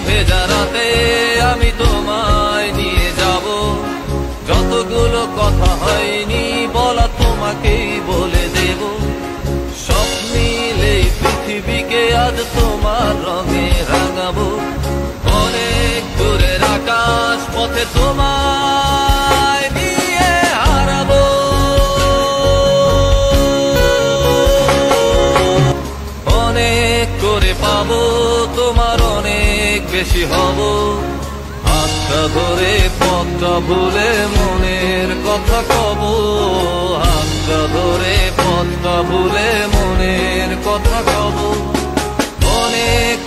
ভেজা রাতে আমি তোমায় নিয়ে যাব, যতগুলো কথা হয়নি বলা তোমাকেই বলে দেব। সব মিলে পৃথিবীকে আজ তোমার রঙে রাঙাবো, অনেক দূরের আকাশ পথে তোমায় নিয়ে হারাবো। অনেক করে পাবো তোমার অনেক বেশি হব, হাতটা ধরে পথটা ভুলে মনের কথা কব, হাতটা ধরে পথটা ভুলে মনের কথা কব। অনেক